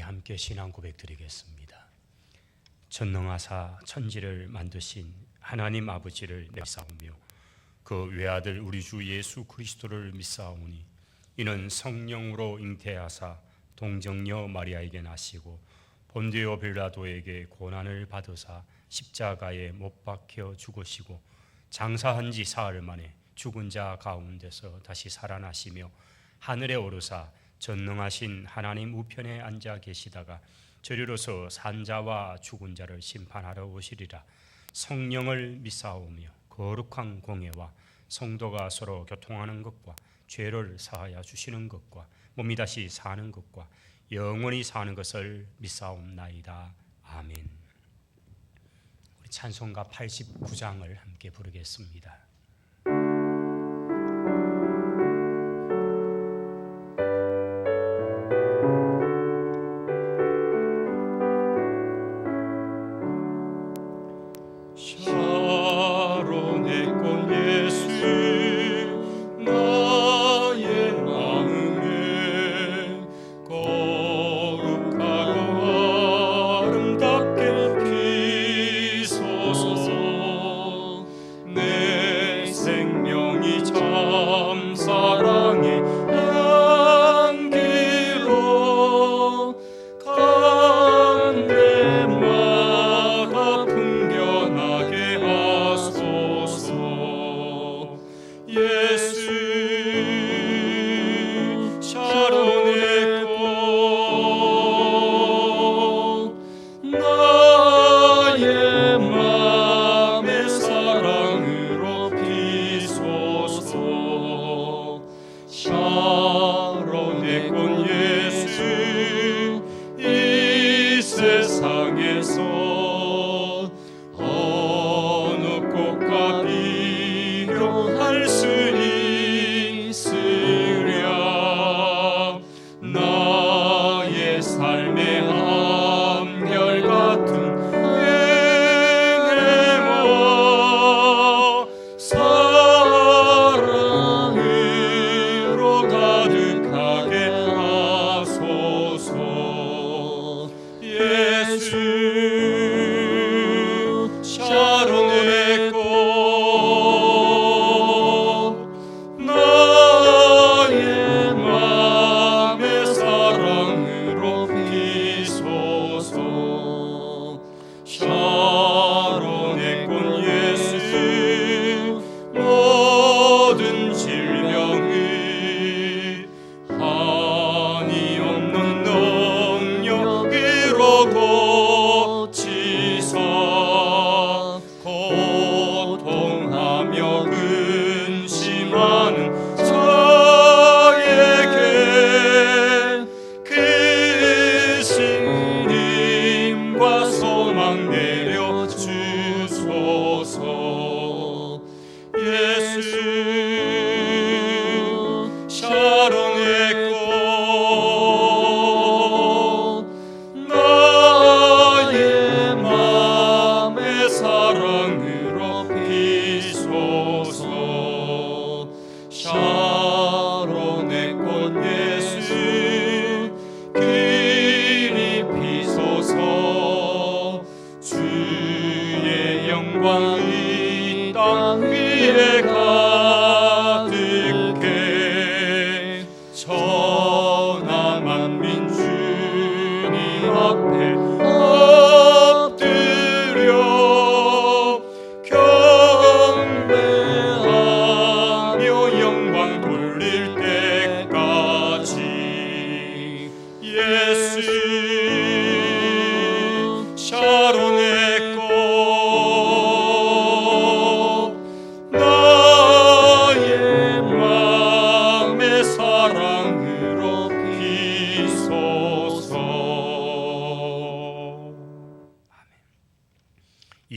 함께 신앙 고백 드리겠습니다. 전능하사 천지를 만드신 하나님 아버지를 믿사오며 그 외아들 우리 주 예수 그리스도를 믿사오니 이는 성령으로 잉태하사 동정녀 마리아에게 나시고 본디오 빌라도에게 고난을 받으사 십자가에 못 박혀 죽으시고 장사한 지 사흘 만에 죽은 자 가운데서 다시 살아나시며 하늘에 오르사 전능하신 하나님 우편에 앉아 계시다가 저리로서 산자와 죽은 자를 심판하러 오시리라. 성령을 믿사오며 거룩한 공예와 성도가 서로 교통하는 것과 죄를 사하여 주시는 것과 몸이 다시 사는 것과 영원히 사는 것을 믿사옵나이다. 아멘. 우리 찬송가 89장을 함께 부르겠습니다.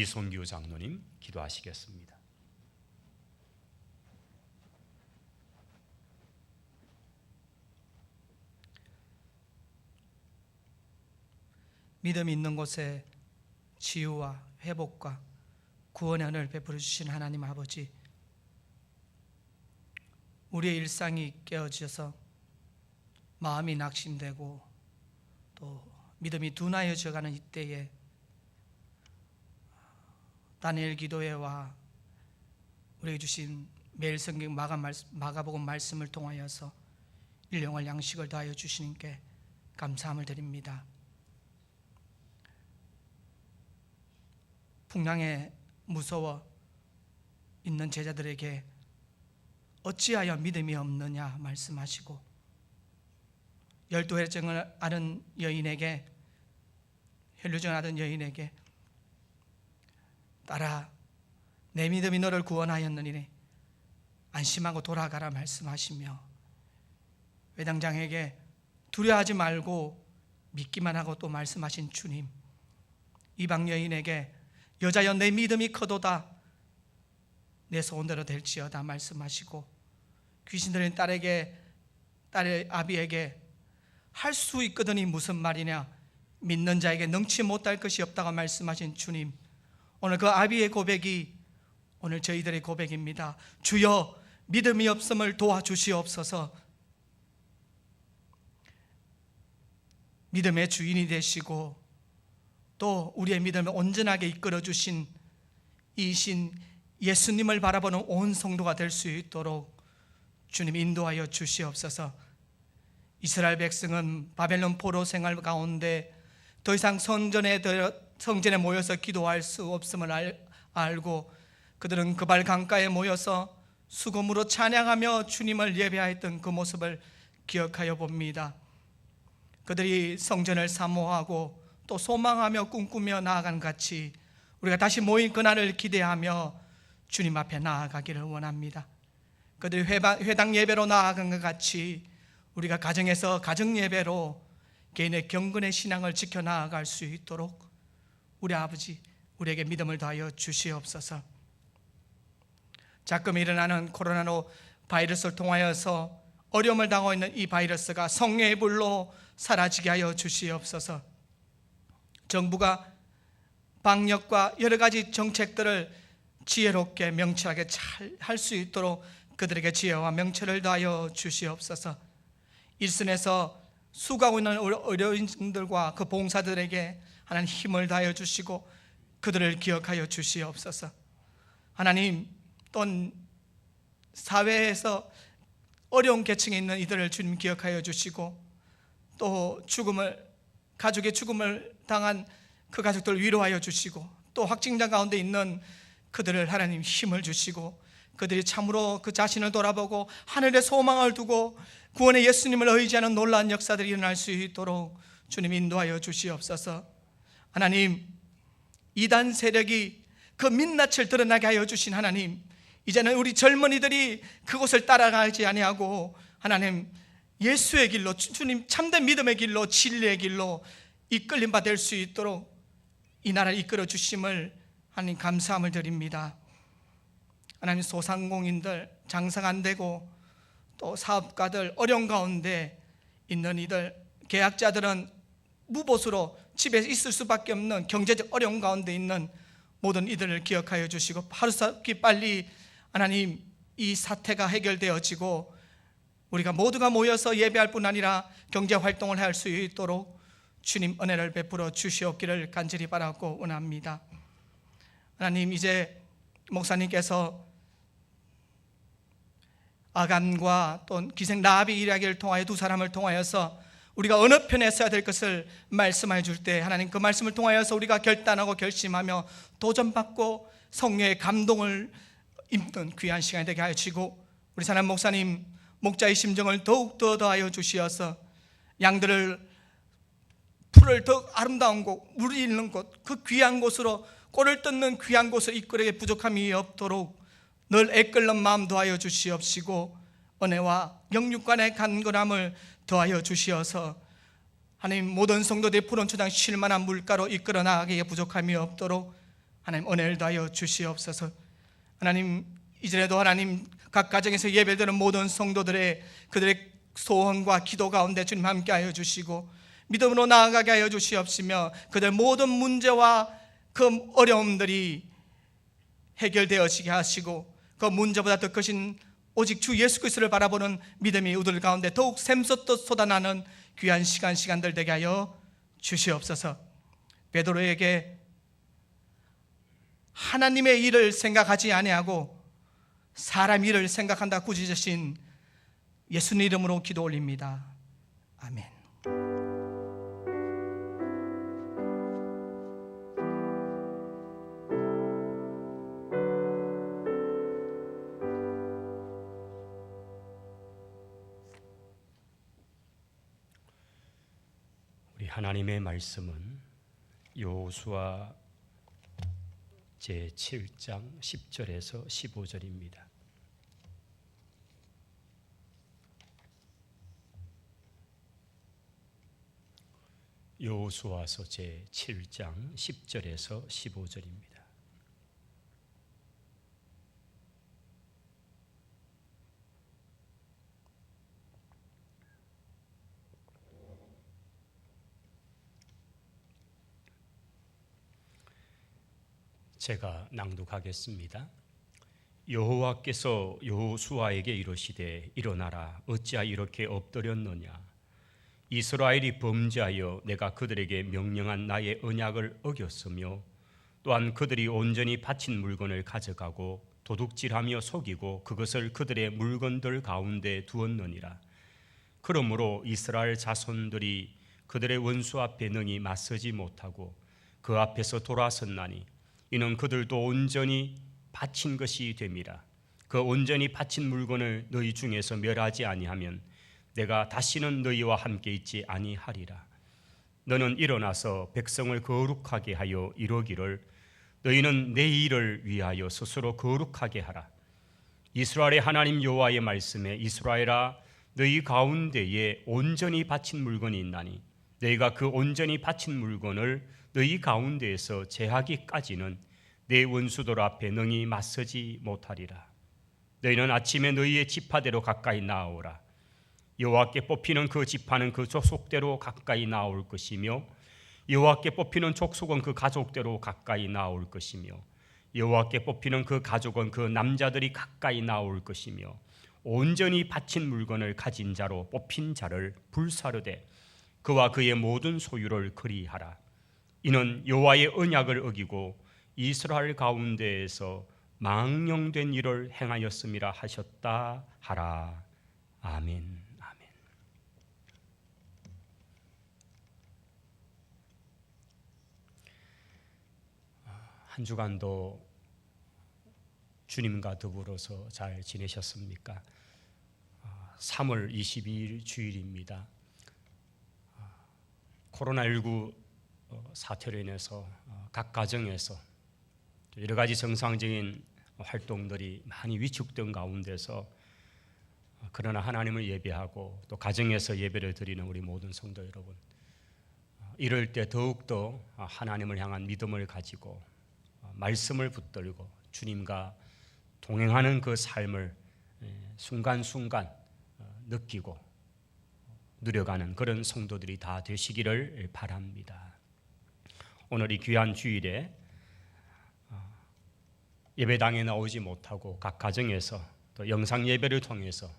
이손규 장로님 기도하시겠습니다. 믿음 있는 곳에 치유와 회복과 구원의 은혜를 베풀어 주신 하나님 아버지, 우리의 일상이 깨어져서 마음이 낙심되고 또 믿음이 둔하여져가는 이때에 다니엘 기도회와 우리에게 주신 매일 성경 마가복음 말씀을 통하여서 일용할 양식을 더하여 주시님께 감사함을 드립니다. 풍랑에 무서워 있는 제자들에게 어찌하여 믿음이 없느냐 말씀하시고, 12회증을 앓은 여인에게, 혈루증을 앓은 여인에게 딸아, 내 믿음이 너를 구원하였느니 안심하고 돌아가라 말씀하시며, 회당장에게 두려워하지 말고 믿기만 하고 또 말씀하신 주님, 이방 여인에게 여자여 내 믿음이 커도다 내 소원대로 될지어다 말씀하시고, 귀신 들린 딸의 아비에게 할 수 있거든이 무슨 말이냐, 믿는 자에게 능치 못할 것이 없다고 말씀하신 주님, 오늘 그 아비의 고백이 오늘 저희들의 고백입니다. 주여 믿음이 없음을 도와주시옵소서. 믿음의 주인이 되시고 또 우리의 믿음을 온전하게 이끌어 주신 이신 예수님을 바라보는 온 성도가 될 수 있도록 주님 인도하여 주시옵소서. 이스라엘 백성은 바벨론 포로 생활 가운데 더 이상 성전에 모여서 기도할 수 없음을 알고 그들은 그발 강가에 모여서 수금으로 찬양하며 주님을 예배하였던 그 모습을 기억하여 봅니다. 그들이 성전을 사모하고 또 소망하며 꿈꾸며 나아간 같이 우리가 다시 모인 그날을 기대하며 주님 앞에 나아가기를 원합니다. 그들이 회당 예배로 나아간 것 같이 우리가 가정에서 가정 예배로 개인의 경건의 신앙을 지켜나아갈 수 있도록 우리 아버지 우리에게 믿음을 더하여 주시옵소서. 자금 일어나는 코로나로 바이러스를 통하여서 어려움을 당하고 있는 이 바이러스가 성령의 불로 사라지게 하여 주시옵소서. 정부가 방역과 여러 가지 정책들을 지혜롭게 명철하게 잘 할 수 있도록 그들에게 지혜와 명철을 더하여 주시옵소서. 일선에서 수고하고 있는 의료인들과 그 봉사들에게 하나님 힘을 다하여 주시고 그들을 기억하여 주시옵소서. 하나님, 또 사회에서 어려운 계층에 있는 이들을 주님 기억하여 주시고 또 가족의 죽음을 당한 그 가족들을 위로하여 주시고 또 확진자 가운데 있는 그들을 하나님 힘을 주시고 그들이 참으로 그 자신을 돌아보고 하늘에 소망을 두고 구원의 예수님을 의지하는 놀라운 역사들이 일어날 수 있도록 주님 인도하여 주시옵소서. 하나님, 이단 세력이 그 민낯을 드러나게 하여 주신 하나님, 이제는 우리 젊은이들이 그곳을 따라가지 아니하고 하나님 예수의 길로, 주님 참된 믿음의 길로, 진리의 길로 이끌림 받을 수 있도록 이 나라를 이끌어 주심을 하나님 감사함을 드립니다. 하나님, 소상공인들 장사가 안 되고 또 사업가들 어려운 가운데 있는 이들, 계약자들은 무보수로 집에 있을 수밖에 없는 경제적 어려운 가운데 있는 모든 이들을 기억하여 주시고 하루속히 빨리 하나님 이 사태가 해결되어지고 우리가 모두가 모여서 예배할 뿐 아니라 경제활동을 할 수 있도록 주님 은혜를 베풀어 주시옵기를 간절히 바라고 원합니다. 하나님, 이제 목사님께서 아간과 또 기생 라합의 이야기를 통하여 두 사람을 통하여서 우리가 어느 편에 서야 될 것을 말씀해 줄 때 하나님 그 말씀을 통하여서 우리가 결단하고 결심하며 도전받고 성령의 감동을 입는 귀한 시간이 되게 하여 주시고 우리 사람 목사님 목자의 심정을 더욱 더하여 주시어서 양들을 풀을 더 아름다운 곳, 물이 있는 곳, 그 귀한 곳으로 꼴을 뜯는 귀한 곳을 이끌에게 부족함이 없도록 늘 애끓는 마음 더하여 주시옵시고 은혜와 영육간의 간절함을 더하여 주시어서 하나님 모든 성도들이 푸른 초장 쉴만한 물가로 이끌어 나가기에 부족함이 없도록 하나님 은혜를 더하여 주시옵소서. 하나님, 이전에도 하나님 각 가정에서 예배드리는 모든 성도들의 그들의 소원과 기도 가운데 주님 함께하여 주시고 믿음으로 나아가게 하여 주시옵시며 그들 모든 문제와 그 어려움들이 해결되어지게 하시고 그 문제보다 더 크신 오직 주 예수 그리스도를 바라보는 믿음이 우리들 가운데 더욱 샘솟듯 쏟아나는 귀한 시간들 되게 하여 주시옵소서. 베드로에게 하나님의 일을 생각하지 아니하고 사람 일을 생각한다 꾸짖으신 예수님 이름으로 기도 올립니다. 아멘. 우리 하나님의 말씀은 여호수아 제7장 10절에서 15절입니다. 여호수아서 제7장 10절에서 15절입니다. 제가 낭독하겠습니다. 여호와께서 여호수아에게 이르시되 일어나라, 어찌하여 이렇게 엎드렸느냐. 이스라엘이 범죄하여 내가 그들에게 명령한 나의 언약을 어겼으며 또한 그들이 온전히 바친 물건을 가져가고 도둑질하며 속이고 그것을 그들의 물건들 가운데 두었느니라. 그러므로 이스라엘 자손들이 그들의 원수 앞에 능히 맞서지 못하고 그 앞에서 돌아섰나니 이는 그들도 온전히 바친 것이 됨이라. 그 온전히 바친 물건을 너희 중에서 멸하지 아니하면 내가 다시는 너희와 함께 있지 아니하리라. 너는 일어나서 백성을 거룩하게 하여 이루기를 너희는 내 일을 위하여 스스로 거룩하게 하라. 이스라엘의 하나님 여호와의 말씀에 이스라엘아, 너희 가운데에 온전히 바친 물건이 있나니 너희가 그 온전히 바친 물건을 너희 가운데에서 제하기까지는 내 원수들 앞에 능히 맞서지 못하리라. 너희는 아침에 너희의 지파대로 가까이 나아오라. 여호와께 뽑히는 그 지파는 그 족속대로 가까이 나올 것이며 여호와께 뽑히는 족속은 그 가족대로 가까이 나올 것이며 여호와께 뽑히는 그 가족은 그 남자들이 가까이 나올 것이며 온전히 바친 물건을 가진 자로 뽑힌 자를 불사르되 그와 그의 모든 소유를 그리하라. 이는 여호와의 언약을 어기고 이스라엘 가운데에서 망령된 일을 행하였음이라 하셨다 하라. 아멘. 한 주간도 주님과 더불어서 잘 지내셨습니까? 3월 22일 주일입니다. 코로나19 사태로 인해서 각 가정에서 여러 가지 정상적인 활동들이 많이 위축된 가운데서 그러나 하나님을 예배하고 또 가정에서 예배를 드리는 우리 모든 성도 여러분, 이럴 때 더욱더 하나님을 향한 믿음을 가지고 말씀을 붙들고 주님과 동행하는 그 삶을 순간순간 느끼고 누려가는 그런 성도들이 다 되시기를 바랍니다. 오늘 이 귀한 주일에 예배당에 나오지 못하고 각 가정에서 또 영상 예배를 통해서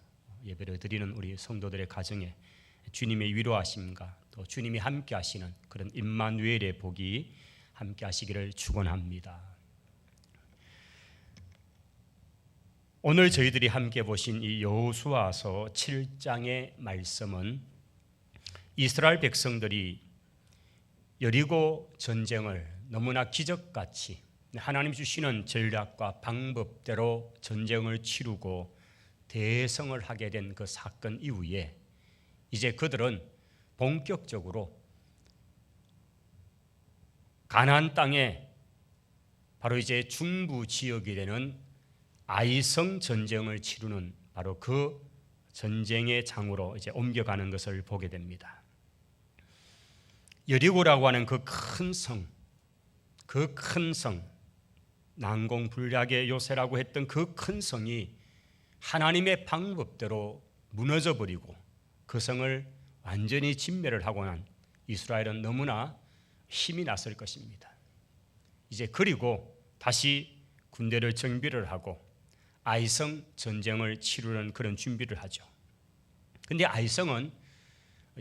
예배를 드리는 우리 성도들의 가정에 주님의 위로하심과 또 주님이 함께 하시는 그런 임마누엘의 복이 함께 하시기를 축원합니다. 오늘 저희들이 함께 보신 이 여호수아서 7장의 말씀은 이스라엘 백성들이 여리고 전쟁을 너무나 기적같이 하나님 주시는 전략과 방법대로 전쟁을 치르고 대성을 하게 된 그 사건 이후에 이제 그들은 본격적으로 가나안 땅에 바로 이제 중부 지역이 되는 아이성 전쟁을 치르는 바로 그 전쟁의 장으로 이제 옮겨가는 것을 보게 됩니다. 여리고라고 하는 그 큰 성, 난공불락의 요새라고 했던 그 큰 성이 하나님의 방법대로 무너져 버리고 그 성을 완전히 진멸을 하고 난 이스라엘은 너무나 힘이 났을 것입니다. 이제 그리고 다시 군대를 정비를 하고 아이성 전쟁을 치르는 그런 준비를 하죠. 그런데 아이성은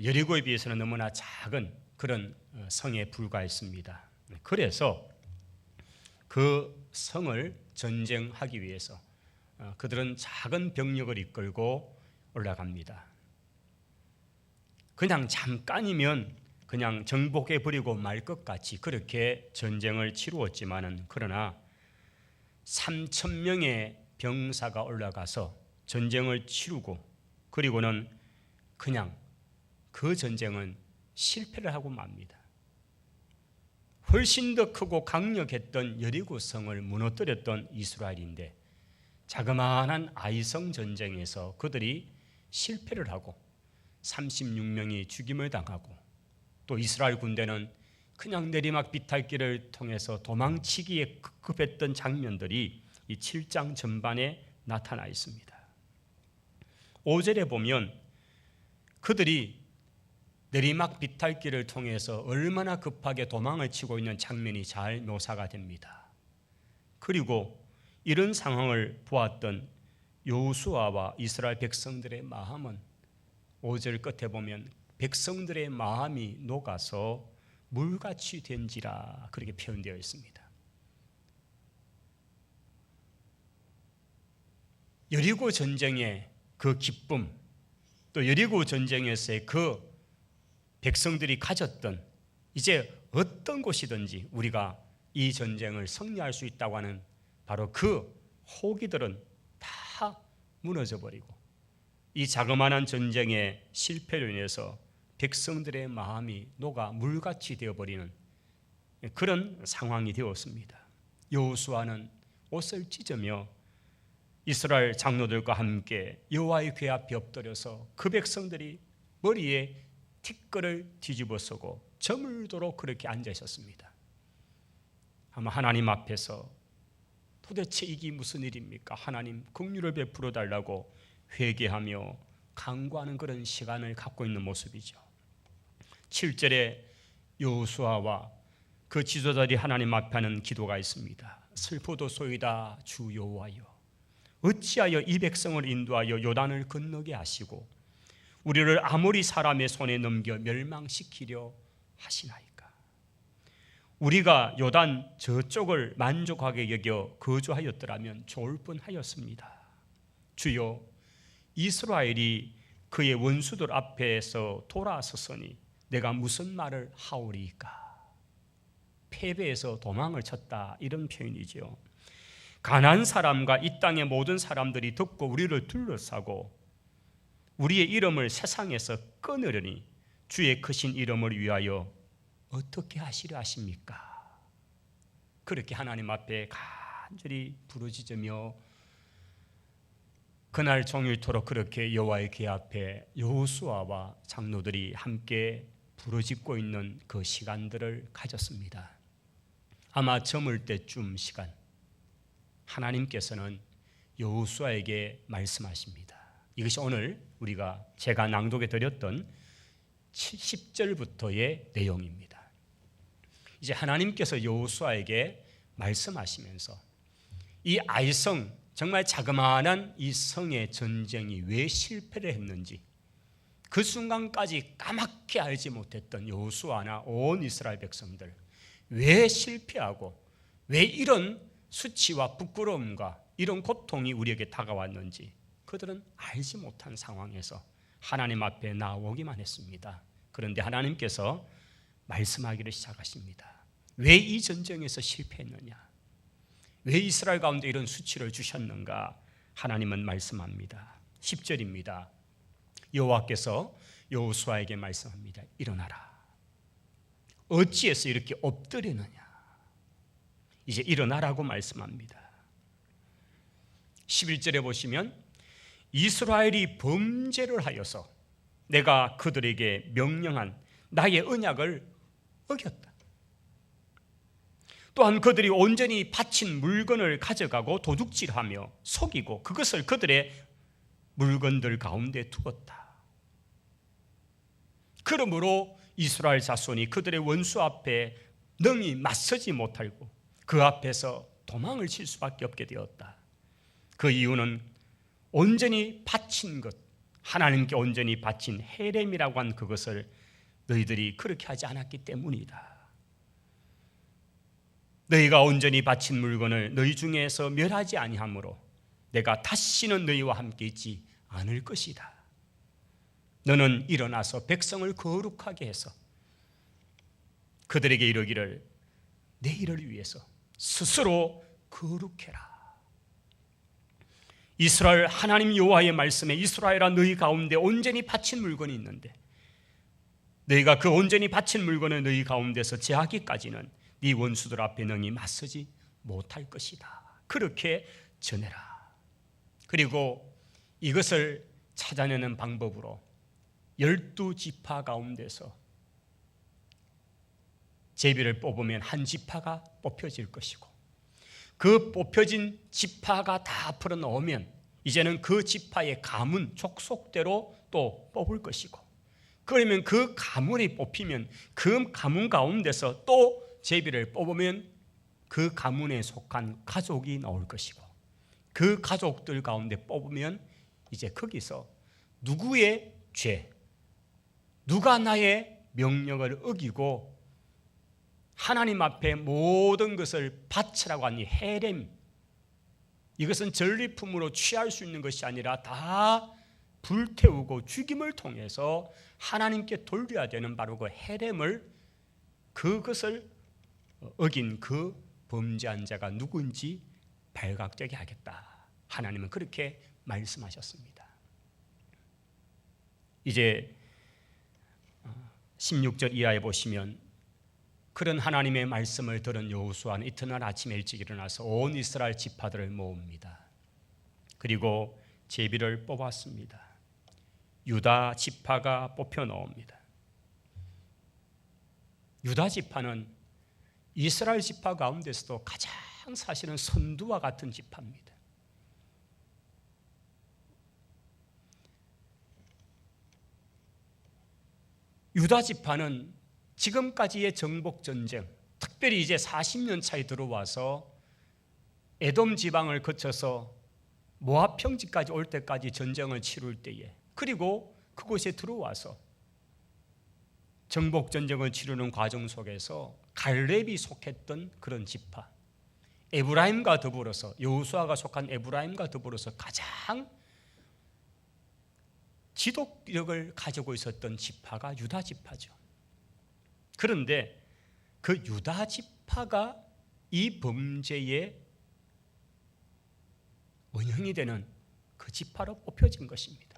여리고에 비해서는 너무나 작은 그런 성에 불과했습니다. 그래서 그 성을 전쟁하기 위해서 그들은 작은 병력을 이끌고 올라갑니다. 그냥 잠깐이면 그냥 정복해버리고 말 것 같이 그렇게 전쟁을 치루었지만은, 그러나 3,000명의 병사가 올라가서 전쟁을 치르고 그리고는 그냥 그 전쟁은 실패를 하고 맙니다. 훨씬 더 크고 강력했던 여리고성을 무너뜨렸던 이스라엘인데 자그마한 아이성 전쟁에서 그들이 실패를 하고 36명이 죽임을 당하고, 또 이스라엘 군대는 그냥 내리막 비탈길을 통해서 도망치기에 급급했던 장면들이 이 7장 전반에 나타나 있습니다. 5절에 보면 그들이 내리막 비탈길을 통해서 얼마나 급하게 도망을 치고 있는 장면이 잘 묘사가 됩니다. 그리고 이런 상황을 보았던 여호수아와 이스라엘 백성들의 마음은 5절 끝에 보면 백성들의 마음이 녹아서 물같이 된지라 그렇게 표현되어 있습니다. 여리고 전쟁의 그 기쁨, 또 여리고 전쟁에서의 그 백성들이 가졌던, 이제 어떤 곳이든지 우리가 이 전쟁을 승리할 수 있다고 하는 바로 그 호기들은 다 무너져 버리고, 이 자그마한 전쟁의 실패로 인해서 백성들의 마음이 녹아 물같이 되어버리는 그런 상황이 되었습니다. 여호수아는 옷을 찢으며 이스라엘 장로들과 함께 여호와의 궤 앞에 엎드려서 그 백성들이 머리에 티끌을 뒤집어 쓰고 저물도록 그렇게 앉아 있었습니다. 아마 하나님 앞에서 도대체 이게 무슨 일입니까? 하나님 긍휼을 베풀어 달라고 회개하며 간구하는 그런 시간을 갖고 있는 모습이죠. 7절에 여호수아와 그 지도자들이 하나님 앞에 하는 기도가 있습니다. 슬프도소이다 주 여호와여, 어찌하여 이 백성을 인도하여 요단을 건너게 하시고 우리를 아모리 사람의 손에 넘겨 멸망시키려 하시나이까. 우리가 요단 저쪽을 만족하게 여겨 거주하였더라면 좋을 뻔하였습니다. 주여, 이스라엘이 그의 원수들 앞에서 돌아섰으니 내가 무슨 말을 하오리이까. 패배해서 도망을 쳤다, 이런 표현이죠. 가나안 사람과 이 땅의 모든 사람들이 듣고 우리를 둘러싸고 우리의 이름을 세상에서 끊으려니 주의 크신 이름을 위하여 어떻게 하시려 하십니까? 그렇게 하나님 앞에 간절히 부르짖으며 그날 종일토록 그렇게 여호와의 궤 앞에 여호수아와 장로들이 함께 부르짖고 있는 그 시간들을 가졌습니다. 아마 저물 때쯤 시간, 하나님께서는 여호수아에게 말씀하십니다. 이것이 오늘 제가 낭독해 드렸던 10절부터의 내용입니다. 이제 하나님께서 여호수아에게 말씀하시면서 이 아이성, 정말 자그마한 이 성의 전쟁이 왜 실패를 했는지 그 순간까지 까맣게 알지 못했던 여호수아나 온 이스라엘 백성들, 왜 실패하고 왜 이런 수치와 부끄러움과 이런 고통이 우리에게 다가왔는지 그들은 알지 못한 상황에서 하나님 앞에 나오기만 했습니다. 그런데 하나님께서 말씀하기를 시작하십니다. 왜 이 전쟁에서 실패했느냐? 왜 이스라엘 가운데 이런 수치를 주셨는가? 하나님은 말씀합니다. 10절입니다. 여호와께서 여호수아에게 말씀합니다. 일어나라. 어찌해서 이렇게 엎드리느냐? 이제 일어나라고 말씀합니다. 11절에 보시면 이스라엘이 범죄를 하여서 내가 그들에게 명령한 나의 언약을 어겼다. 또한 그들이 온전히 바친 물건을 가져가고 도둑질하며 속이고 그것을 그들의 물건들 가운데 두었다. 그러므로 이스라엘 자손이 그들의 원수 앞에 능히 맞서지 못하고 그 앞에서 도망을 칠 수밖에 없게 되었다. 그 이유는 온전히 바친 것, 하나님께 온전히 바친 헤렘이라고 한 그것을 너희들이 그렇게 하지 않았기 때문이다. 너희가 온전히 바친 물건을 너희 중에서 멸하지 아니하므로 내가 다시는 너희와 함께 있지 않을 것이다. 너는 일어나서 백성을 거룩하게 해서 그들에게 이르기를 내 일을 위해서 스스로 거룩해라. 이스라엘 하나님 여호와의 말씀에 이스라엘아 너희 가운데 온전히 바친 물건이 있는데 너희가 그 온전히 바친 물건을 너희 가운데서 제하기까지는 네 원수들 앞에 너희 맞서지 못할 것이다. 그렇게 전해라. 그리고 이것을 찾아내는 방법으로 12지파 가운데서 제비를 뽑으면 한 지파가 뽑혀질 것이고 그 뽑혀진 지파가 다 풀어놓으면 이제는 그 지파의 가문 족속대로 또 뽑을 것이고 그러면 그 가문이 뽑히면 그 가문 가운데서 또 제비를 뽑으면 그 가문에 속한 가족이 나올 것이고 그 가족들 가운데 뽑으면 이제 거기서 누구의 죄, 누가 나의 명령을 어기고 하나님 앞에 모든 것을 바치라고 하니 헤렘, 이것은 전리품으로 취할 수 있는 것이 아니라 다 불태우고 죽임을 통해서 하나님께 돌려야 되는 바로 그 헤렘을 그것을 어긴 그 범죄한 자가 누구인지 발각되게 하겠다. 하나님은 그렇게 말씀하셨습니다. 이제 16절 이하에 보시면 그런 하나님의 말씀을 들은 여호수아는 이튿날 아침에 일찍 일어나서 온 이스라엘 지파들을 모읍니다. 그리고 제비를 뽑았습니다. 유다 지파가 뽑혀 나옵니다. 유다 지파는 이스라엘 지파 가운데서도 가장 사실은 선두와 같은 지파입니다. 유다 지파는 지금까지의 정복 전쟁, 특별히 이제 40년 차에 들어와서 에돔 지방을 거쳐서 모압 평지까지 올 때까지 전쟁을 치룰 때에 그리고 그곳에 들어와서 정복 전쟁을 치르는 과정 속에서 갈렙이 속했던 그런 지파, 에브라임과 더불어서 여호수아가 속한 에브라임과 더불어서 가장 지도력을 가지고 있었던 지파가 유다 지파죠. 그런데 그 유다 지파가 이 범죄의 원형이 되는 그 지파로 뽑혀진 것입니다.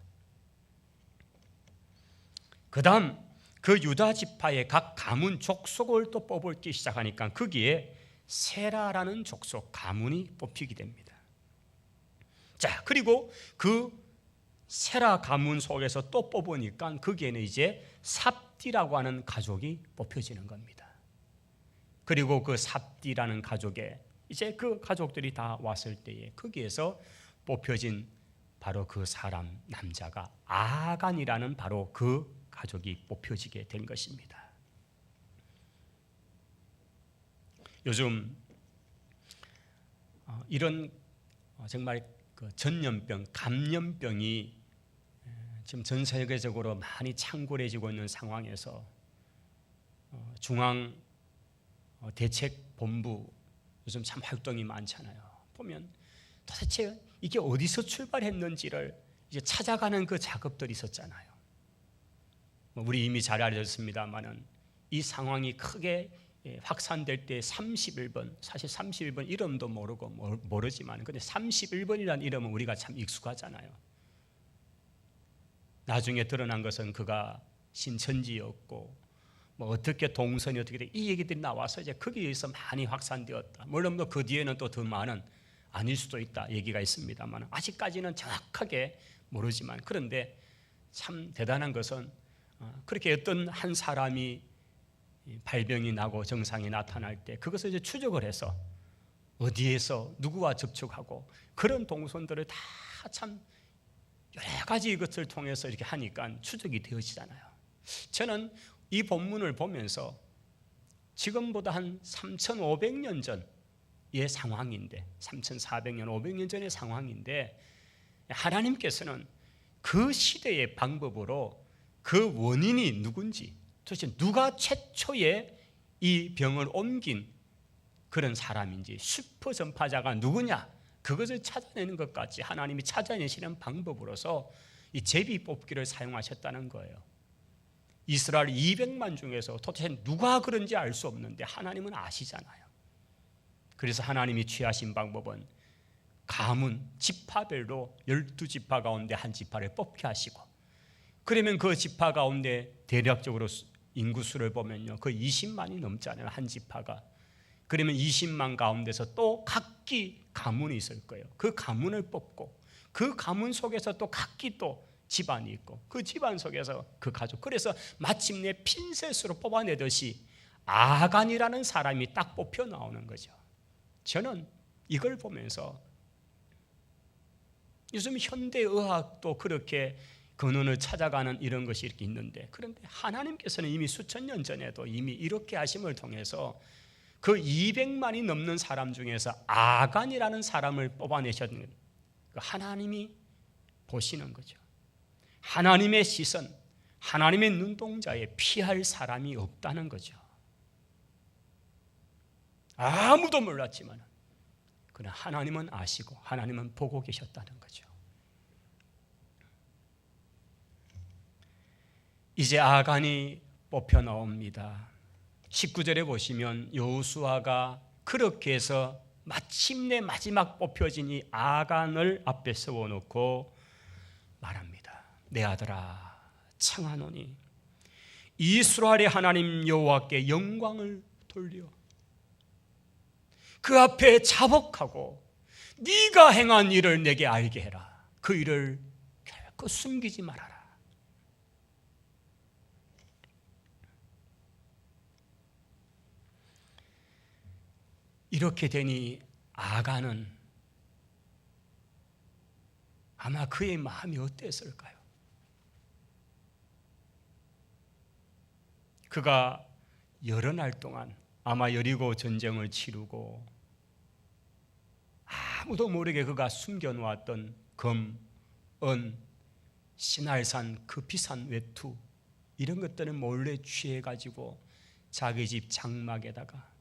그 다음 그 유다 지파의 각 가문 족속을 또 뽑기 시작하니까 거기에 세라라는 족속 가문이 뽑히게 됩니다. 자, 그리고 그 세라 가문 속에서 또 뽑으니까 거기에는 이제 삽디라고 하는 가족이 뽑혀지는 겁니다. 그리고 그 삽디라는 가족에 이제 그 가족들이 다 왔을 때에 거기에서 뽑혀진 바로 그 사람 남자가 아간이라는 바로 그 가족이 뽑혀지게 된 것입니다. 요즘 이런 정말 그 전염병, 감염병이 지금 전 세계적으로 많이 창궐해지고 있는 상황에서 중앙 대책본부 요즘 참 활동이 많잖아요. 보면 도대체 이게 어디서 출발했는지를 이제 찾아가는 그 작업들이 있었잖아요. 우리 이미 잘 알려졌습니다만은 이 상황이 크게 확산될 때 31번, 사실 31번 이름도 모르고 모르지만 근데 31번이라는 이름은 우리가 참 익숙하잖아요. 나중에 드러난 것은 그가 신천지였고 뭐 어떻게 동선이 어떻게 돼 이 얘기들이 나와서 이제 거기에서 많이 확산되었다. 물론 그 뒤에는 또 더 많은 아닐 수도 있다 얘기가 있습니다만 아직까지는 정확하게 모르지만 그런데 참 대단한 것은 그렇게 어떤 한 사람이 발병이 나고 증상이 나타날 때 그것을 이제 추적을 해서 어디에서 누구와 접촉하고 그런 동선들을 다 참 여러 가지 것을 통해서 이렇게 하니까 추적이 되어지잖아요. 저는 이 본문을 보면서 지금보다 한 3,500년 전의 상황인데 3,400년, 500년 전의 상황인데 하나님께서는 그 시대의 방법으로 그 원인이 누군지 도대체 누가 최초에 이 병을 옮긴 그런 사람인지, 슈퍼 전파자가 누구냐, 그것을 찾아내는 것까지 하나님이 찾아내시는 방법으로서 이 제비 뽑기를 사용하셨다는 거예요. 이스라엘 200만 중에서 도대체 누가 그런지 알 수 없는데 하나님은 아시잖아요. 그래서 하나님이 취하신 방법은 가문, 지파별로 12지파 가운데 한 지파를 뽑게 하시고, 그러면 그 지파 가운데 대략적으로 인구수를 보면요, 거의 20만이 넘잖아요, 한 지파가. 그러면 20만 가운데서 또 각기 가문이 있을 거예요. 그 가문을 뽑고, 그 가문 속에서 또 각기 또 집안이 있고, 그 집안 속에서 그 가족. 그래서 마침내 핀셋으로 뽑아내듯이 아간이라는 사람이 딱 뽑혀 나오는 거죠. 저는 이걸 보면서 요즘 현대의학도 그렇게 근원을 찾아가는 이런 것이 이렇게 있는데, 그런데 하나님께서는 이미 수천 년 전에도 이미 이렇게 하심을 통해서 그 200만이 넘는 사람 중에서 아간이라는 사람을 뽑아내셨는 거예요. 하나님이 보시는 거죠. 하나님의 시선, 하나님의 눈동자에 피할 사람이 없다는 거죠. 아무도 몰랐지만 그러나 하나님은 아시고 하나님은 보고 계셨다는 거죠. 이제 아간이 뽑혀 나옵니다. 19절에 보시면 여호수아가 그렇게 해서 마침내 마지막 뽑혀진 이 아간을 앞에 세워놓고 말합니다. 내 아들아, 청하노니 이스라엘의 하나님 여호와께 영광을 돌려 그 앞에 자복하고 네가 행한 일을 내게 알게 해라. 그 일을 결코 숨기지 말아라. 이렇게 되니 아간은 아마 그의 마음이 어땠을까요? 그가 여러 날 동안 아마 여리고 전쟁을 치르고 아무도 모르게 그가 숨겨놓았던 금, 은, 신할산 그 비싼 외투, 이런 것들은 몰래 취해가지고 자기 집 장막에다가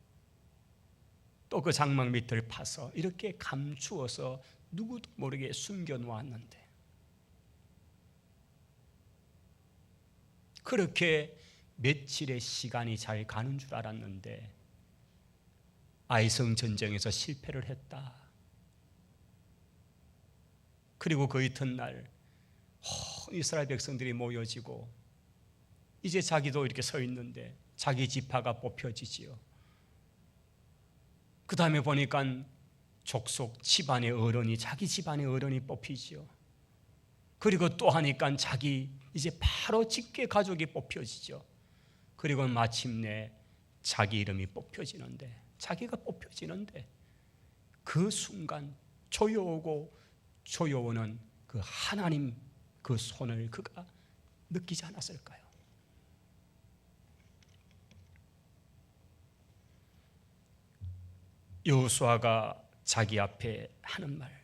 또 그 장막 밑을 파서 이렇게 감추어서 누구도 모르게 숨겨놓았는데, 그렇게 며칠의 시간이 잘 가는 줄 알았는데 아이성 전쟁에서 실패를 했다. 그리고 그 이튿날 이스라엘 백성들이 모여지고 이제 자기도 이렇게 서 있는데 자기 지파가 뽑혀지지요. 그 다음에 보니까 족속 집안의 어른이, 자기 집안의 어른이 뽑히지요. 그리고 또 하니까 자기 이제 바로 직계 가족이 뽑혀지죠. 그리고 마침내 자기 이름이 뽑혀지는데, 자기가 뽑혀지는데 그 순간 조여오고 조여오는 그 하나님 그 손을 그가 느끼지 않았을까요? 여호수아가 자기 앞에 하는 말,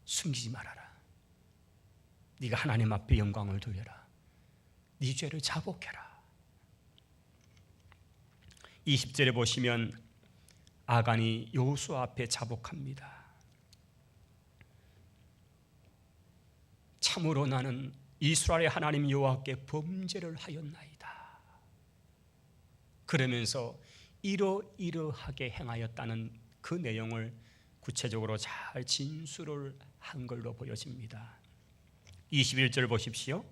숨기지 말아라. 네가 하나님 앞에 영광을 돌려라. 네 죄를 자복해라. 20절에 보시면 아간이 여호수아 앞에 자복합니다. 참으로 나는 이스라엘의 하나님 여호와께 범죄를 하였나이다. 그러면서 이러이러하게 행하였다는 그 내용을 구체적으로 잘 진술을 한 걸로 보여집니다. 21절 보십시오.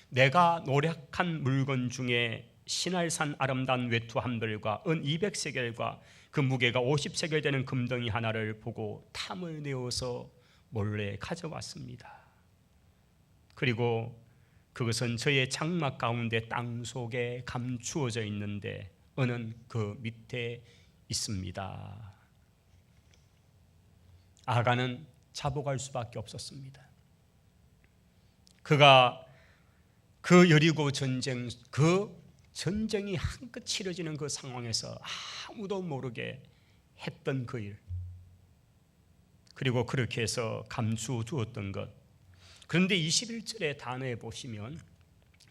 내가 노력한 물건 중에 신할산 아름다운 외투 한 벌과 은 200세겔과 그 무게가 50세겔 되는 금덩이 하나를 보고 탐을 내어서 몰래 가져왔습니다. 그리고 그것은 저의 장막 가운데 땅 속에 감추어져 있는데 은은 그 밑에 있습니다. 아간은 자복할 수밖에 없었습니다. 그가 그 여리고 전쟁, 그 전쟁이 한껏 치러지는 그 상황에서 아무도 모르게 했던 그 일, 그리고 그렇게 해서 감추어 두었던 것. 그런데 21절의 단어에 보시면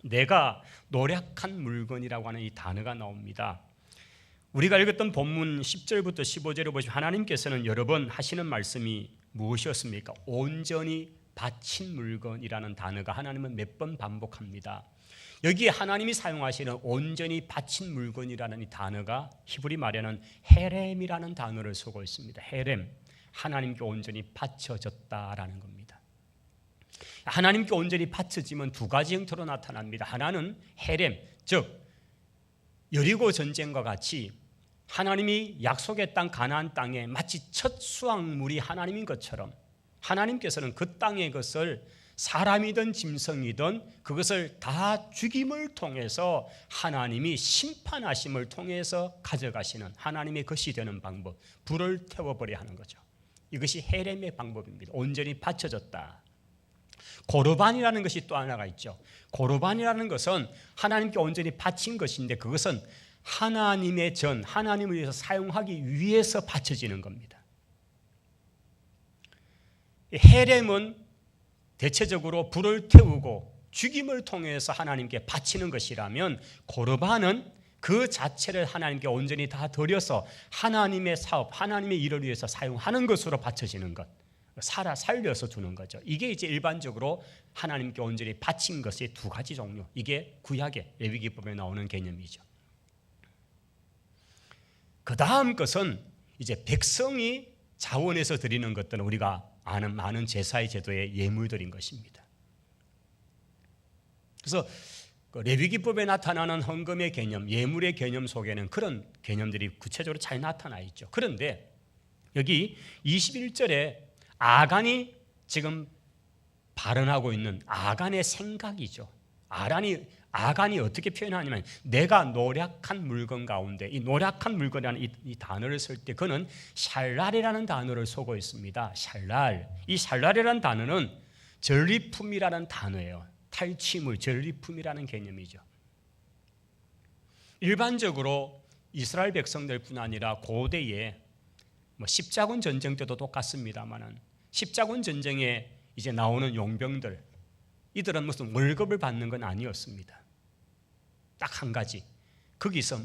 내가 노력한 물건이라고 하는 이 단어가 나옵니다. 우리가 읽었던 본문 10절부터 15절에 보시면 하나님께서는 여러 번 하시는 말씀이 무엇이었습니까? 온전히 바친 물건이라는 단어가 하나님은 몇 번 반복합니다. 여기에 하나님이 사용하시는 온전히 바친 물건이라는 이 단어가 히브리 말에는 헤렘이라는 단어를 쓰고 있습니다. 헤렘, 하나님께 온전히 바쳐졌다라는 겁니다. 하나님께 온전히 바쳐지면 두 가지 형태로 나타납니다. 하나는 헤렘, 즉 여리고 전쟁과 같이 하나님이 약속의 땅 가나안 땅에 마치 첫 수확물이 하나님인 것처럼 하나님께서는 그 땅의 것을 사람이든 짐승이든 그것을 다 죽임을 통해서 하나님이 심판하심을 통해서 가져가시는 하나님의 것이 되는 방법, 불을 태워버려야 하는 거죠. 이것이 헤렘의 방법입니다. 온전히 바쳐졌다. 고르반이라는 것이 또 하나가 있죠. 고르반이라는 것은 하나님께 온전히 바친 것인데 그것은 하나님의 전, 하나님을 위해서 사용하기 위해서 바쳐지는 겁니다. 헤렘은 대체적으로 불을 태우고 죽임을 통해서 하나님께 바치는 것이라면 고르반은 그 자체를 하나님께 온전히 다 드려서 하나님의 사업, 하나님의 일을 위해서 사용하는 것으로 바쳐지는 것, 살려서 주는 거죠. 이게 이제 일반적으로 하나님께 온전히 바친 것의 두 가지 종류. 이게 구약의 레위기법에 나오는 개념이죠. 그 다음 것은 이제 백성이 자원해서 드리는 것들은 우리가 아는 많은 제사의 제도의 예물들인 것입니다. 그래서 레위기법에 나타나는 헌금의 개념, 예물의 개념 속에는 그런 개념들이 구체적으로 잘 나타나 있죠. 그런데 여기 21절에 아간이 지금 발언하고 있는 아간의 생각이죠. 아간이 어떻게 표현하냐면 내가 노력한 물건 가운데 이 노력한 물건이라는 이 단어를 쓸 때 그는 샬랄이라는 단어를 쓰고 있습니다. 샬랄. 이 샬랄이라는 단어는 전리품이라는 단어예요. 탈취물, 전리품이라는 개념이죠. 일반적으로 이스라엘 백성들뿐 아니라 고대에 십자군 전쟁 때도 똑같습니다만은 십자군 전쟁에 이제 나오는 용병들 이들은 무슨 월급을 받는 건 아니었습니다. 딱 한 가지. 거기서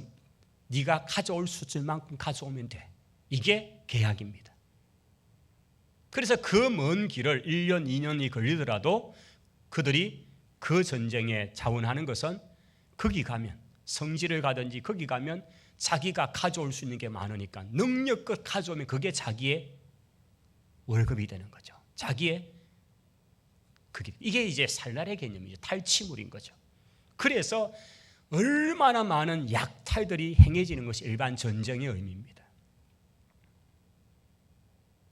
네가 가져올 수준만큼 가져오면 돼. 이게 계약입니다. 그래서 그 먼 길을 1년, 2년이 걸리더라도 그들이 그 전쟁에 자원하는 것은 거기 가면 성지를 가든지 거기 가면 자기가 가져올 수 있는 게 많으니까 능력껏 가져오면 그게 자기의 월급이 되는 거죠. 자기의 이게 이제 살날의 개념이죠. 탈취물인 거죠. 그래서 얼마나 많은 약탈들이 행해지는 것이 일반 전쟁의 의미입니다.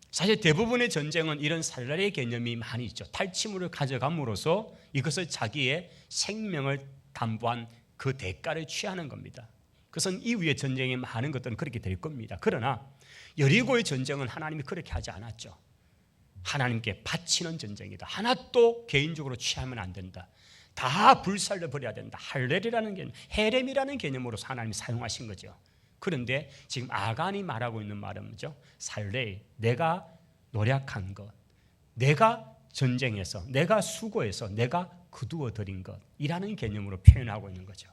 사실 대부분의 전쟁은 이런 살날의 개념이 많이 있죠. 탈취물을 가져감으로써 이것을 자기의 생명을 담보한 그 대가를 취하는 겁니다. 그것은 이후의 전쟁에 많은 것들은 그렇게 될 겁니다. 그러나 여리고의 전쟁은 하나님이 그렇게 하지 않았죠. 하나님께 바치는 전쟁이다. 하나도 개인적으로 취하면 안 된다. 다 불살려 버려야 된다. 할렐이라는 개념, 헤렘이라는 개념으로서 하나님이 사용하신 거죠. 그런데 지금 아간이 말하고 있는 말은 뭐죠? 살레, 내가 노력한 것, 내가 전쟁에서, 내가 수고해서, 내가 거두어 드린 것이라는 개념으로 표현하고 있는 거죠.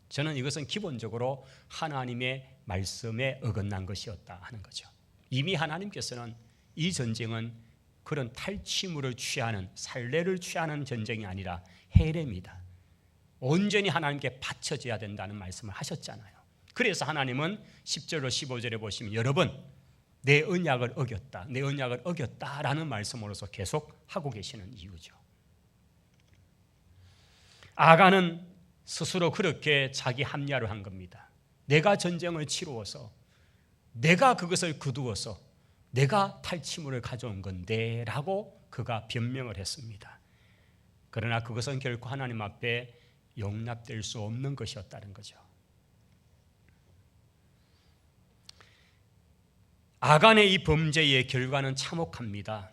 저는 이것은 기본적으로 하나님의 말씀에 어긋난 것이었다 하는 거죠. 이미 하나님께서는 이 전쟁은 그런 탈취물을 취하는 살레를 취하는 전쟁이 아니라 헤렘이다. 온전히 하나님께 바쳐져야 된다는 말씀을 하셨잖아요. 그래서 하나님은 10절로 15절에 보시면 여러 번 내 언약을 어겼다, 내 언약을 어겼다라는 말씀으로서 계속 하고 계시는 이유죠. 아간은 스스로 그렇게 자기 합리화를 한 겁니다. 내가 전쟁을 치루어서 내가 그것을 거두어서 내가 탈취물을 가져온 건데 라고 그가 변명을 했습니다. 그러나 그것은 결코 하나님 앞에 용납될 수 없는 것이었다는 거죠. 아간의 이 범죄의 결과는 참혹합니다.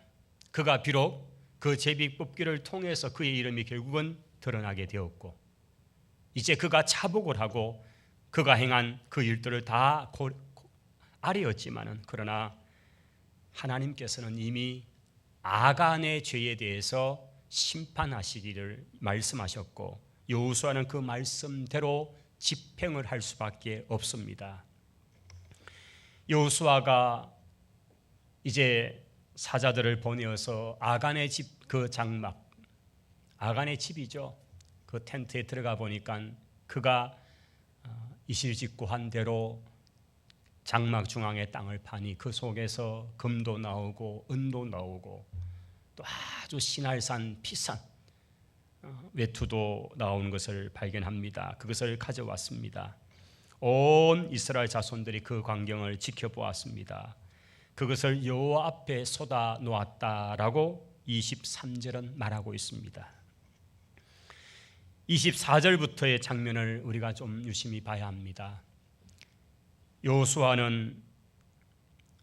그가 비록 그 제비 뽑기를 통해서 그의 이름이 결국은 드러나게 되었고 이제 그가 자복을 하고 그가 행한 그 일들을 다 아뢰었지만은 그러나 하나님께서는 이미 아간의 죄에 대해서 심판하시기를 말씀하셨고 여호수아는 그 말씀대로 집행을 할 수밖에 없습니다. 여호수아가 이제 사자들을 보내어서 아간의 집 그 장막, 아간의 집이죠. 그 텐트에 들어가 보니까 그가 이실직고한 대로 장막 중앙에 땅을 파니 그 속에서 금도 나오고 은도 나오고 또 아주 신할산 비싼 외투도 나오는 것을 발견합니다. 그것을 가져왔습니다. 온 이스라엘 자손들이 그 광경을 지켜보았습니다. 그것을 여호와 앞에 쏟아 놓았다라고 23절은 말하고 있습니다. 24절부터의 장면을 우리가 좀 유심히 봐야 합니다. 여호수아는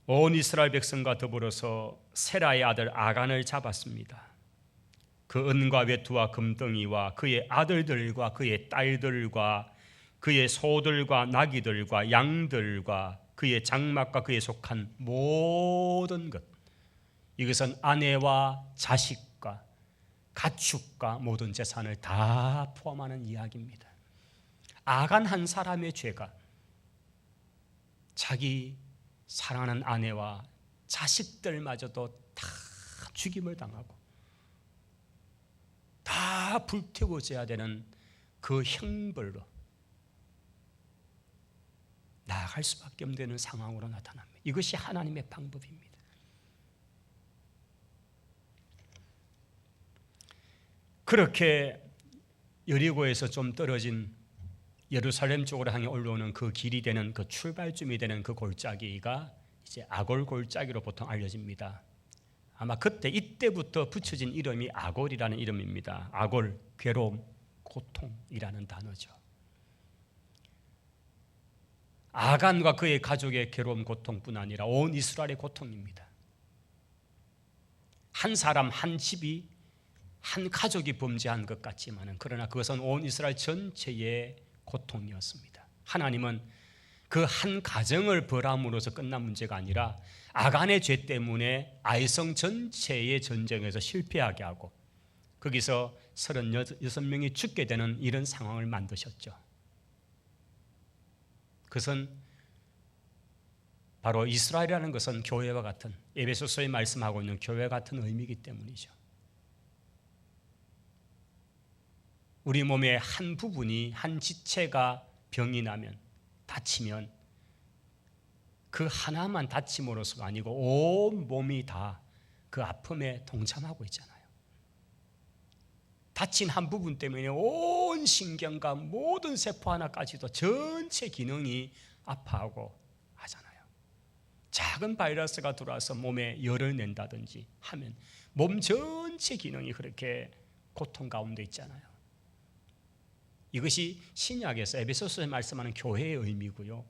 온 이스라엘 백성과 더불어서 세라의 아들 아간을 잡았습니다. 그 은과 외투와 금덩이와 그의 아들들과 그의 딸들과 그의 소들과 나귀들과 양들과 그의 장막과 그에 속한 모든 것, 이것은 아내와 자식과 가축과 모든 재산을 다 포함하는 이야기입니다. 아간 한 사람의 죄가 자기 사랑하는 아내와 자식들마저도 다 죽임을 당하고 다 불태워져야 되는 그 형벌로 나아갈 수밖에 없는 상황으로 나타납니다. 이것이 하나님의 방법입니다. 그렇게 여리고에서 좀 떨어진 예루살렘 쪽으로 향해 올라오는 그 길이 되는 그 출발점이 되는 그 골짜기가 이제 아골 골짜기로 보통 알려집니다. 아마 이때부터 붙여진 이름이 아골이라는 이름입니다. 아골, 괴로움, 고통이라는 단어죠. 아간과 그의 가족의 괴로움, 고통뿐 아니라 온 이스라엘의 고통입니다. 한 사람, 한 집이, 한 가족이 범죄한 것 같지만은 그러나 그것은 온 이스라엘 전체의 고통이었습니다. 하나님은 그 한 가정을 벌함으로써 끝난 문제가 아니라 아간의 죄 때문에 아이성 전체의 전쟁에서 실패하게 하고 거기서 36명이 죽게 되는 이런 상황을 만드셨죠. 그것은 바로 이스라엘이라는 것은 교회와 같은, 에베소서에 말씀하고 있는 교회 같은 의미이기 때문이죠. 우리 몸의 한 부분이, 한 지체가 병이 나면, 다치면 그 하나만 다침으로서가 아니고 온 몸이 다 그 아픔에 동참하고 있잖아요. 다친 한 부분 때문에 온 신경과 모든 세포 하나까지도 전체 기능이 아파하고 하잖아요. 작은 바이러스가 들어와서 몸에 열을 낸다든지 하면 몸 전체 기능이 그렇게 고통 가운데 있잖아요. 이것이 신약에서 에베소서에 말씀하는 교회의 의미고요.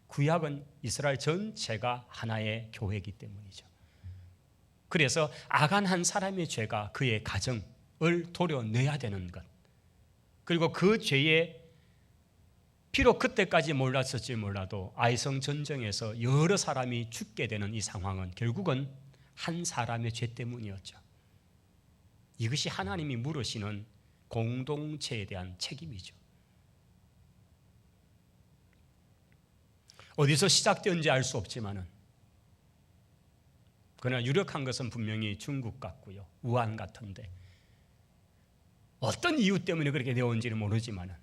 구약은 이스라엘 전체가 하나의 교회이기 때문이죠. 그래서 아간 한 사람의 죄가 그의 가정을 도려내야 되는 것, 그리고 그 죄에 비록 그때까지 몰랐을지 몰라도 아이성 전쟁에서 여러 사람이 죽게 되는 이 상황은 결국은 한 사람의 죄 때문이었죠. 이것이 하나님이 물으시는 공동체에 대한 책임이죠. 어디서 시작되었는지 알 수 없지만은, 그러나 유력한 것은 분명히 중국 같고요, 우한 같은데 어떤 이유 때문에 그렇게 되었는지는 모르지만은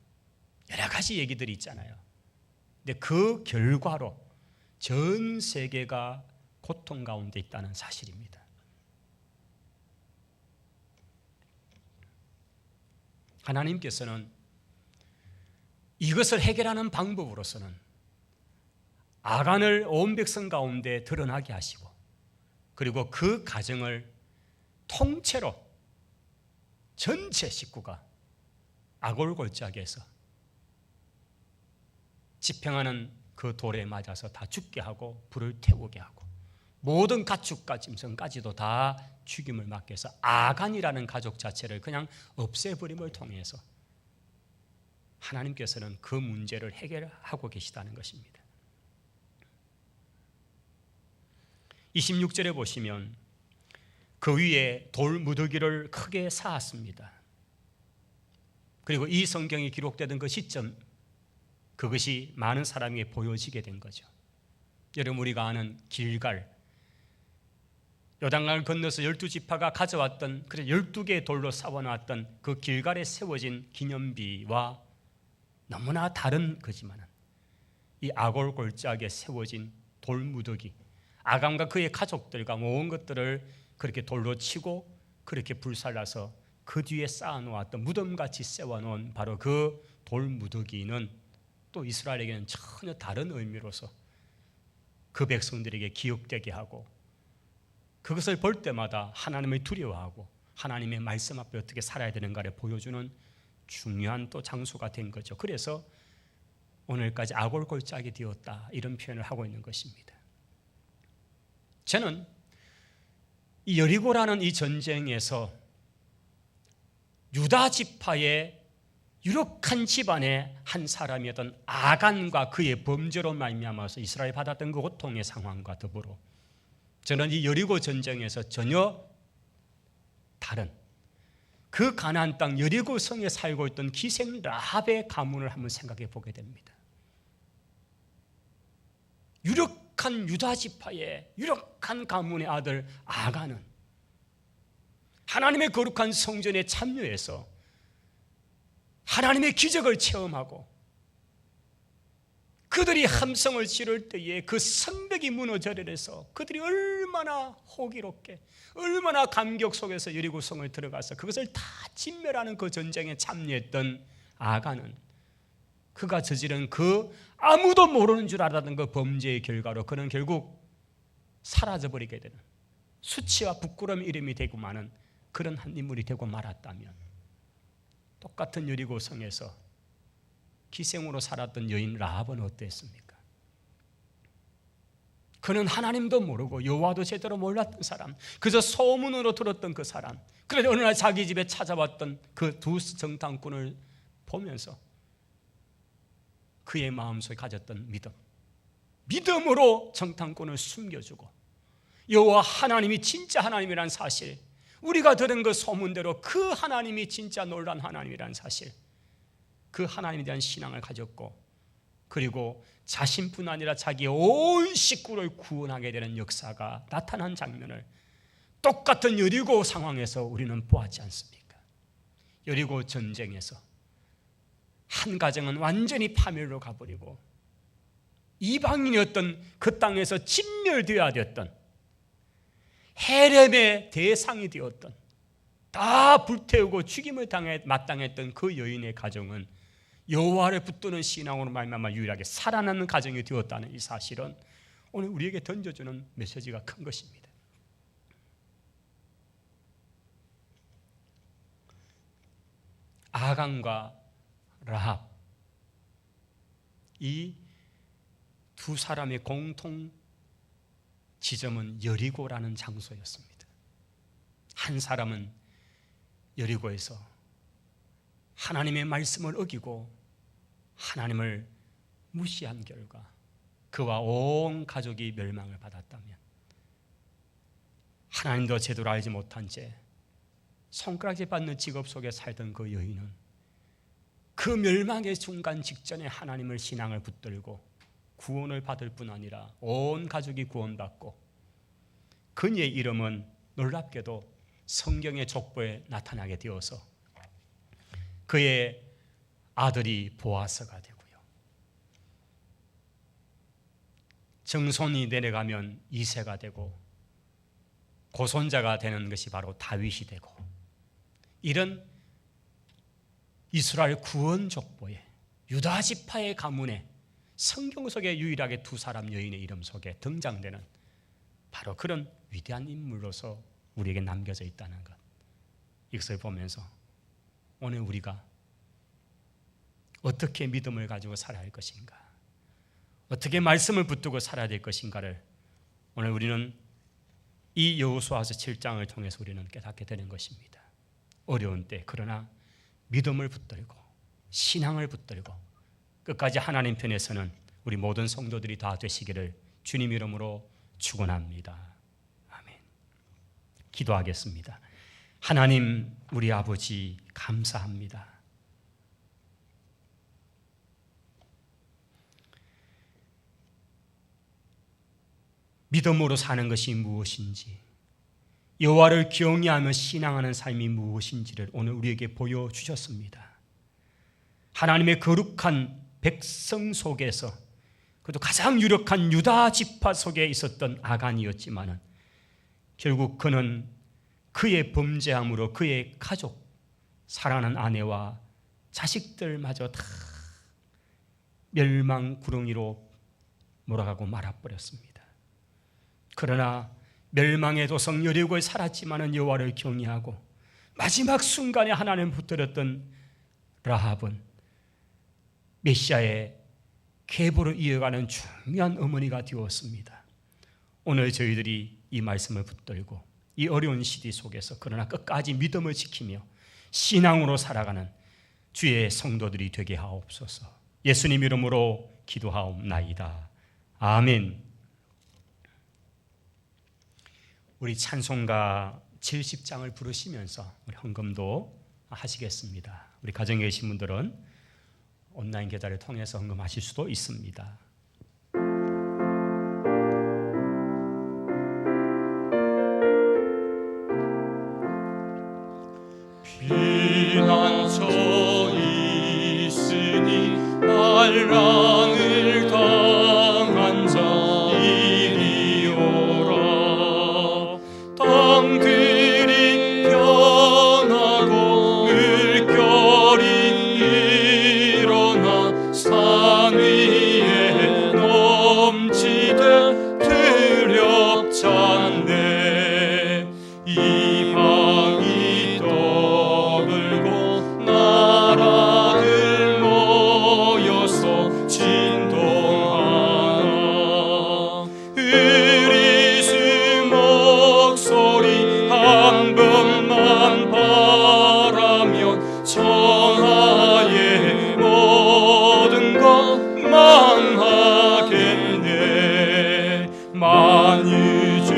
여러 가지 얘기들이 있잖아요. 근데 그 결과로 전 세계가 고통 가운데 있다는 사실입니다. 하나님께서는 이것을 해결하는 방법으로서는 아간을 온 백성 가운데 드러나게 하시고, 그리고 그 가정을 통째로 전체 식구가 아골 골짜기에서 집행하는 그 돌에 맞아서 다 죽게 하고 불을 태우게 하고 모든 가축과 짐승까지도 다 죽임을 맞게 해서 아간이라는 가족 자체를 그냥 없애버림을 통해서 하나님께서는 그 문제를 해결하고 계시다는 것입니다. 26절에 보시면 그 위에 돌 무더기를 크게 쌓았습니다. 그리고 이 성경이 기록되던 그 시점, 그것이 많은 사람에게 보여지게 된 거죠. 여러분, 우리가 아는 길갈, 요단강을 건너서 12지파가 가져왔던, 그래서 12개의 돌로 쌓아놨던 그 길갈에 세워진 기념비와 너무나 다른 거지만 이 아골 골짜기에 세워진 돌 무더기, 아간과 그의 가족들과 모은 것들을 그렇게 돌로 치고 그렇게 불살라서 그 뒤에 쌓아놓았던, 무덤같이 세워놓은 바로 그 돌 무더기는 또 이스라엘에게는 전혀 다른 의미로서 그 백성들에게 기억되게 하고, 그것을 볼 때마다 하나님을 두려워하고 하나님의 말씀 앞에 어떻게 살아야 되는가를 보여주는 중요한 또 장소가 된 거죠. 그래서 오늘까지 아골골짜기 되었다, 이런 표현을 하고 있는 것입니다. 저는 이 여리고라는 이 전쟁에서 유다 지파의 유력한 집안의 한 사람이었던 아간과 그의 범죄로 말미암아서 이스라엘이 받았던 그 고통의 상황과 더불어 저는 이 여리고 전쟁에서 전혀 다른 그 가나안 땅 여리고 성에 살고 있던 기생 라합의 가문을 한번 생각해 보게 됩니다. 유력한 유다 지파의 유력한 가문의 아들 아간은 하나님의 거룩한 성전에 참여해서 하나님의 기적을 체험하고 그들이 함성을 지를 때에 그 성벽이 무너져내서 그들이 얼마나 호기롭게, 얼마나 감격 속에서 여리고성을 들어가서 그것을 다 진멸하는 그 전쟁에 참여했던 아간은 그가 저지른 그 아무도 모르는 줄 알았던 그 범죄의 결과로 그는 결국 사라져버리게 되는, 수치와 부끄러움의 이름이 되고 마는 그런 한 인물이 되고 말았다면, 똑같은 여리고성에서 기생으로 살았던 여인 라합은 어땠습니까? 그는 하나님도 모르고 여호와도 제대로 몰랐던 사람, 그저 소문으로 들었던 그 사람. 그런데 어느 날 자기 집에 찾아왔던 그 두 정탐꾼을 보면서 그의 마음속에 가졌던 믿음으로 정탐꾼을 숨겨주고 여호와 하나님이 진짜 하나님이라는 사실, 우리가 들은 그 소문대로 그 하나님이 진짜 놀란 하나님이라는 사실, 그 하나님에 대한 신앙을 가졌고, 그리고 자신뿐 아니라 자기의 온 식구를 구원하게 되는 역사가 나타난 장면을 똑같은 여리고 상황에서 우리는 보았지 않습니까? 여리고 전쟁에서 한 가정은 완전히 파멸로 가버리고 이방인이었던 그 땅에서 진멸되어야 되었던, 헤렘의 대상이 되었던, 다 불태우고 죽임을 마땅했던 그 여인의 가정은 여호와를 붙드는 신앙으로 말미암아 유일하게 살아남는 가정이 되었다는 이 사실은 오늘 우리에게 던져주는 메시지가 큰 것입니다. 아간과 라합, 이 두 사람의 공통 지점은 여리고라는 장소였습니다. 한 사람은 여리고에서 하나님의 말씀을 어기고 하나님을 무시한 결과 그와 온 가족이 멸망을 받았다면, 하나님도 제대로 알지 못한 채 손가락질 받는 직업 속에 살던 그 여인은 그 멸망의 순간 직전에 하나님을 신앙을 붙들고 구원을 받을 뿐 아니라 온 가족이 구원받고, 그녀의 이름은 놀랍게도 성경의 족보에 나타나게 되어서 그의 아들이 보아스가 되고요, 정손이 내려가면 이새가 되고 고손자가 되는 것이 바로 다윗이 되고, 이런 이스라엘 구원 족보에 유다 지파의 가문에 성경 속에 유일하게 두 사람 여인의 이름 속에 등장되는 바로 그런 위대한 인물로서 우리에게 남겨져 있다는 것, 이것을 보면서 오늘 우리가 어떻게 믿음을 가지고 살아야 할 것인가, 어떻게 말씀을 붙들고 살아야 될 것인가를 오늘 우리는 이 여호수아서 7장을 통해서 우리는 깨닫게 되는 것입니다. 어려운 때 그러나 믿음을 붙들고 신앙을 붙들고 끝까지 하나님 편에 서는 우리 모든 성도들이 다 되시기를 주님 이름으로 축원합니다. 아멘. 기도하겠습니다. 하나님 우리 아버지 감사합니다. 믿음으로 사는 것이 무엇인지, 여호와를 경외하며 신앙하는 삶이 무엇인지를 오늘 우리에게 보여주셨습니다. 하나님의 거룩한 백성 속에서, 그래도 가장 유력한 유다 지파 속에 있었던 아간이었지만 결국 그는 그의 범죄함으로 그의 가족, 사랑하는 아내와 자식들마저 다 멸망 구렁이로 몰아가고 말아버렸습니다. 그러나 멸망의 도성 여리고에 살았지만 여호와를 경외하고 마지막 순간에 하나님 붙들었던 라합은 메시아의 계보를 이어가는 중요한 어머니가 되었습니다. 오늘 저희들이 이 말씀을 붙들고 이 어려운 시대 속에서 그러나 끝까지 믿음을 지키며 신앙으로 살아가는 주의 성도들이 되게 하옵소서. 예수님 이름으로 기도하옵나이다. 아멘. 우리 찬송가 70장을 부르시면서 우리 헌금도 하시겠습니다. 우리 가정에 계신 분들은 온라인 계좌를 통해서 헌금하실 수도 있습니다. 피난처 있으니 반란을 당한 자 이리 오라. 땅들이 변하고 물결이 일어나 산 위에 넘치되 두렵잖네. 이방이 떠들고 나라들 모여서 진동하나. 으리스 목소리 한 번만 바라면 천하의 모든 것 망하겠네. 만유주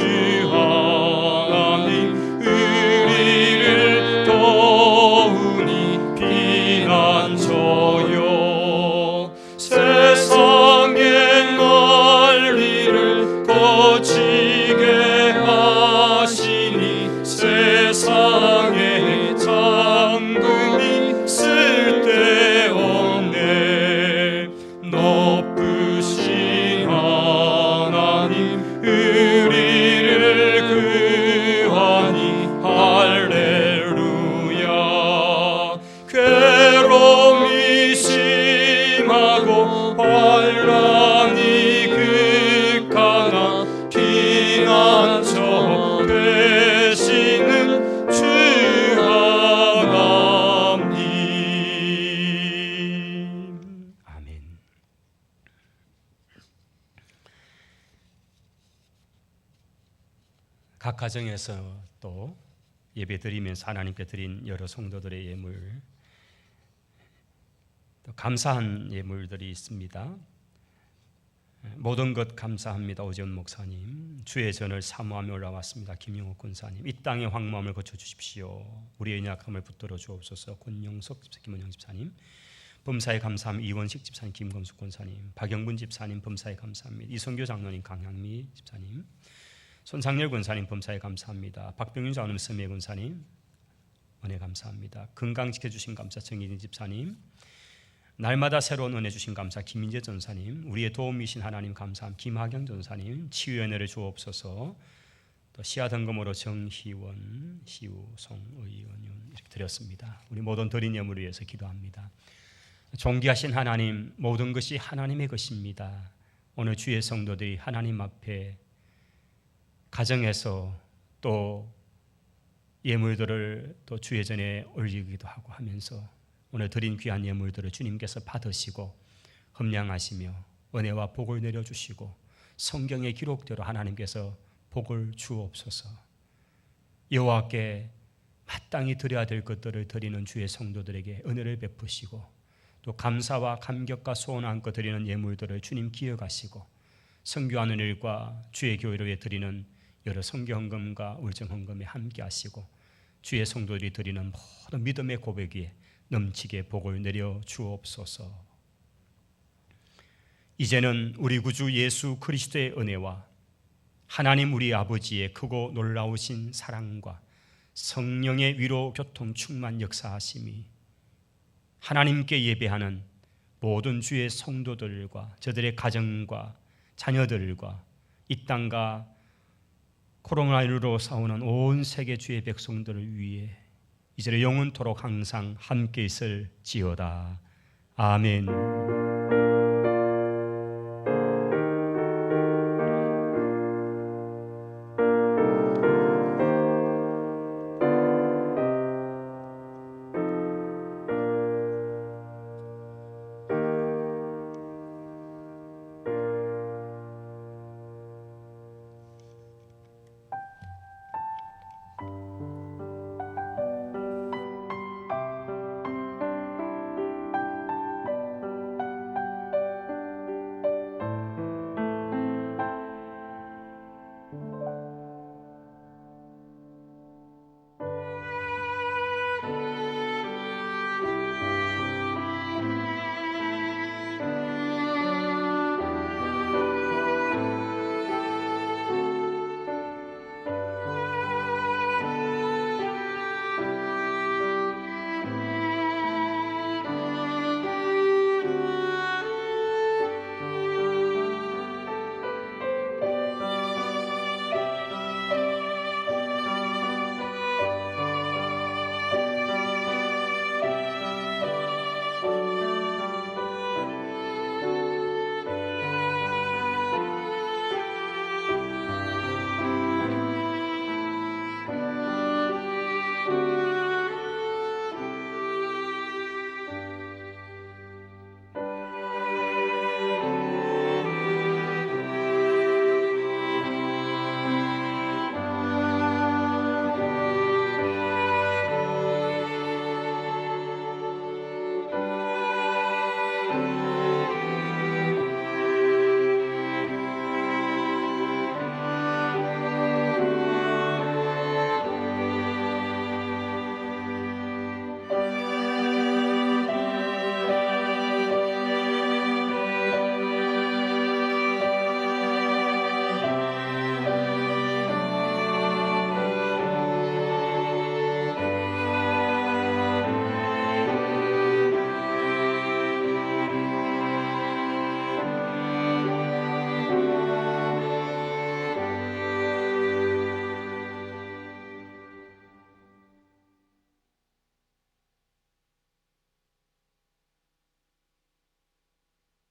하나님 우리를 도우니 피난처여. 세상의 난리를 거치게 하시니 세상의 장금이 쓸데없네. 높으신 하나님 우리를 구하니 할렐루야. 괴로움이 심하고 반란이 극하나 피난처 되시는 주 하나님. 아멘. 각 가정에서 또 예배드리면서 하나님께 드린 여러 성도들의 예물, 또 감사한 예물들이 있습니다. 모든 것 감사합니다. 오재훈 목사님, 주의 전을 사모하며 올라왔습니다. 김용옥 군사님, 이 땅의 황무함을 고쳐주십시오. 우리의 연약함을 붙들어 주옵소서. 권용석 집사, 김원영 집사님, 범사에 감사합니다. 이원식 집사님, 김건숙 권사님, 박영분 집사님, 범사에 감사합니다. 이성교 장로님, 강향미 집사님, 손상렬 권사님, 범사에 감사합니다. 박병윤 장로님, 서미애 권사님, 은혜 감사합니다. 건강 지켜주신 감사, 정인희 집사님, 날마다 새로운 은혜 주신 감사, 김민재 전사님, 우리의 도움이신 하나님 감사함, 김하경 전사님, 치유의 은혜를 주옵소서. 또 시아등금으로 정희원, 시우송, 의원윤 이렇게 드렸습니다. 우리 모든 드린 예물을 위해서 기도합니다. 존귀하신 하나님, 모든 것이 하나님의 것입니다. 오늘 주의 성도들이 하나님 앞에 가정에서 또 예물들을 또 주의 전에 올리기도 하고 하면서 오늘 드린 귀한 예물들을 주님께서 받으시고 흠량하시며 은혜와 복을 내려주시고 성경의 기록대로 하나님께서 복을 주옵소서. 여호와께 마땅히 드려야 될 것들을 드리는 주의 성도들에게 은혜를 베푸시고 또 감사와 감격과 소원 안고 드리는 예물들을 주님 기억하시고 성교하는 일과 주의 교회를 위해 드리는 여러 성경헌금과 울정헌금에 함께 하시고 주의 성도들이 드리는 모든 믿음의 고백 위에 넘치게 복을 내려 주옵소서. 이제는 우리 구주 예수 그리스도의 은혜와 하나님 우리 아버지의 크고 놀라우신 사랑과 성령의 위로 교통 충만 역사하심이 하나님께 예배하는 모든 주의 성도들과 저들의 가정과 자녀들과 이 땅과 코로나19로 싸우는 온 세계 주의 백성들을 위해 이제는 영원토록 항상 함께 있을지어다. 아멘.